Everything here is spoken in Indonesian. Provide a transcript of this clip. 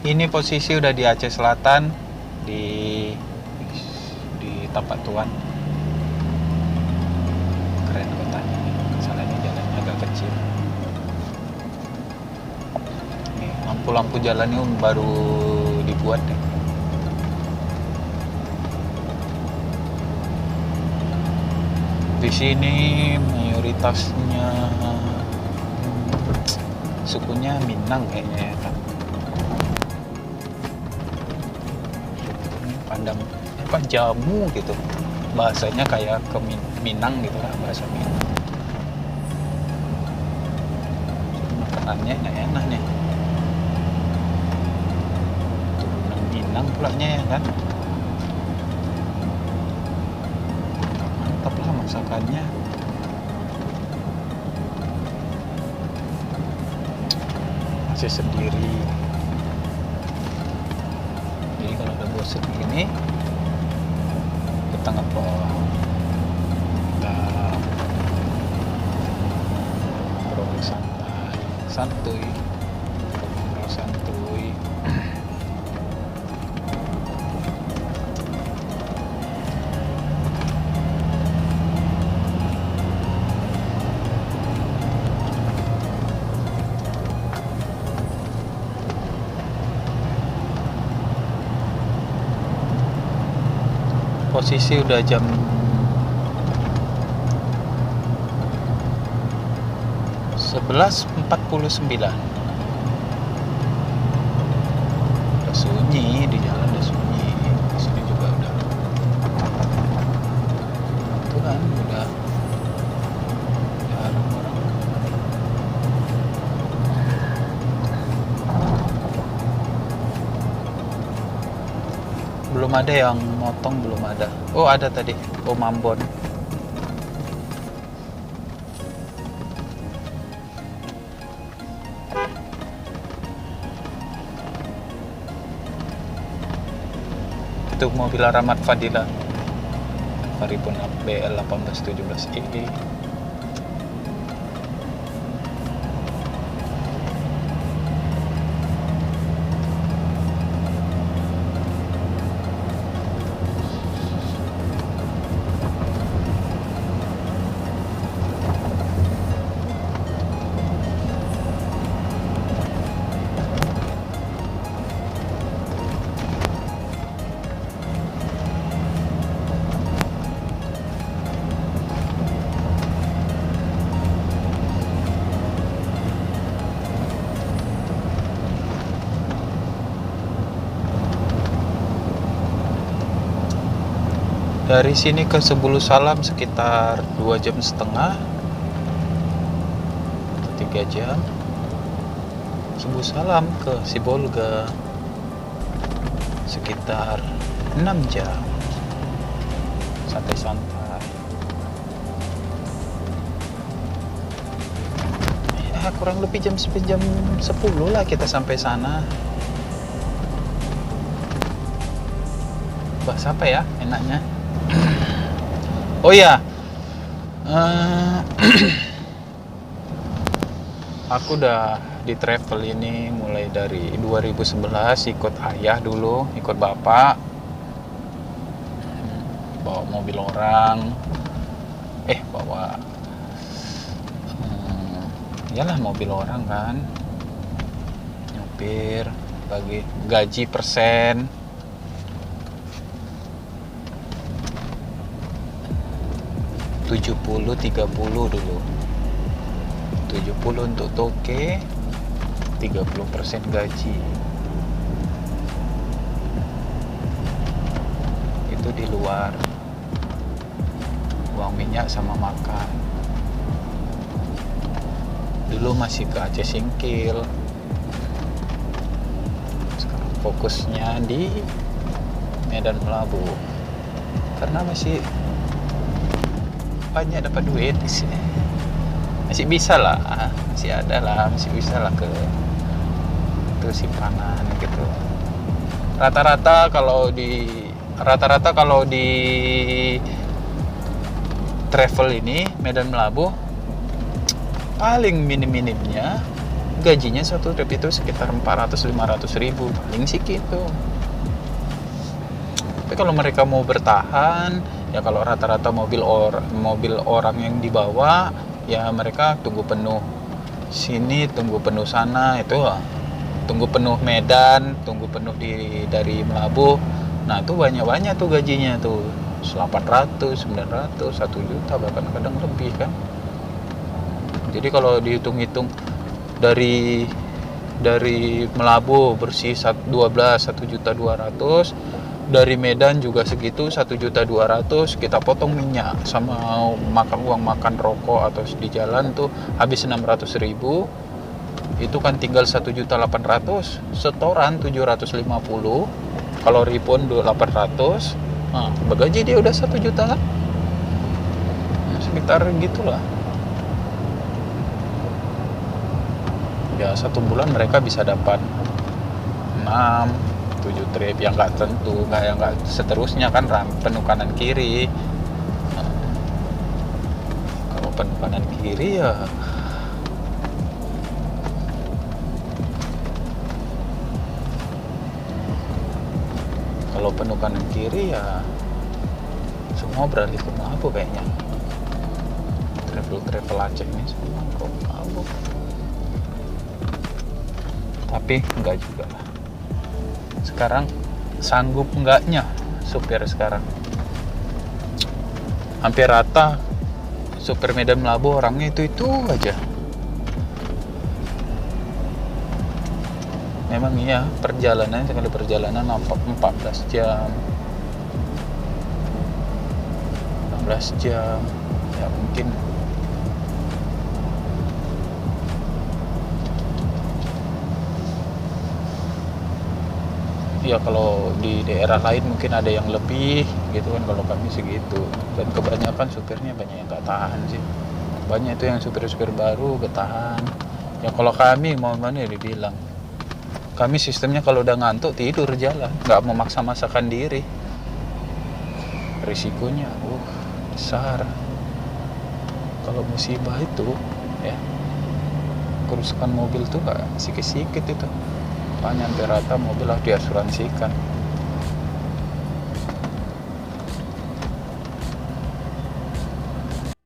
Ini posisi udah di Aceh Selatan, di Tapak Tuan. Keren kotanya. Salahnya jalannya agak kecil. Nih, lampu-lampu jalannya baru dibuat deh. Di sini mayoritasnya sukunya Minang kayaknya ya kan. Pandang apa jamu gitu, bahasanya kayak ke Minang gitu lah, bahasa Minang. Makanannya enak nih, turunan Minang pulanya ya kan. Mantap lah masakannya. Masih sendiri, jadi kalau udah bosan gini kita ngeplong, kita ngobrol santuy, ngobrol santuy. Posisi udah jam 11.49. Udah sunyi, di jalan udah sunyi. Di sini juga udah. Itu kan udah jarang orang. Belum ada yang motong, belum ada. Oh, ada tadi. Oh, Mambon. Itu mobil Rahmat Fadila. Paripurna BL 1817 ini. Dari sini ke Sebulu Salam sekitar 2,5 jam, 3 jam. Sebulu Salam ke Sibolga sekitar 6 jam. Santai-santai. Ya, kurang lebih jam 10 lah kita sampai sana. Bahas apa ya enaknya? Oh ya, aku udah di travel ini mulai dari 2011, ikut ayah dulu, ikut bapak, bawa mobil orang, bawa, iyalah mobil orang kan, nyopir, bagi gaji persen. 70-30 dulu, 70 untuk toke, 30% gaji. Itu di luar uang minyak sama makan. Dulu masih ke Aceh Singkil, sekarang fokusnya di Medan Melabu karena masih banyak dapat duit di sini. Masih bisa lah, masih ada lah, masih bisa lah ke simpanan gitu. Rata-rata kalau di travel ini Medan Melabu paling minim-minimnya gajinya satu trip itu sekitar 400-500 ribu paling sih gitu. Tapi kalau mereka mau bertahan, ya kalau rata-rata mobil orang yang dibawa, ya mereka tunggu penuh sini, tunggu penuh sana, itu tunggu penuh Medan, tunggu penuh dari Melabuh. Nah itu banyak-banyak tuh gajinya tuh 800, 900, 1 juta bahkan kadang lebih kan. Jadi kalau dihitung-hitung dari Melabuh bersih 1.200.000, dari Medan juga segitu 1.200.000, kita potong minyak sama uang makan rokok atau di jalan tuh habis 600.000, itu kan tinggal 1.800.000, setoran 750, kalau refund 800, nah bagaji dia udah 1 juta kan, nah, sekitar gitulah. Ya 1 bulan mereka bisa dapat 6-7 trip, yang nggak tentu, yang nggak seterusnya kan penuh kanan kiri. Nah, kalau penuh kanan kiri ya semua beralih ke mabuk kayaknya. Travel Aceh ini semua kok mabuk. Tapi enggak juga lah. Sekarang sanggup enggaknya supir sekarang. Hampir rata supir Medan Melabuh orangnya itu aja. Memang iya, sekali perjalanan 14 jam 16 jam ya mungkin. Ya kalau di daerah lain mungkin ada yang lebih gitu kan, kalau kami segitu. Dan kebanyakan supirnya banyak yang gak tahan sih. Banyak itu yang supir-supir baru bertahan. Ya kalau kami mau mana dibilang, kami sistemnya kalau udah ngantuk tidur jalan, nggak memaksa-masakan diri. Risikonya besar. Kalau musibah itu ya, kerusakan mobil tuh nggak sikit-sikit itu. Makanya hampir rata mobil harus diasuransikan.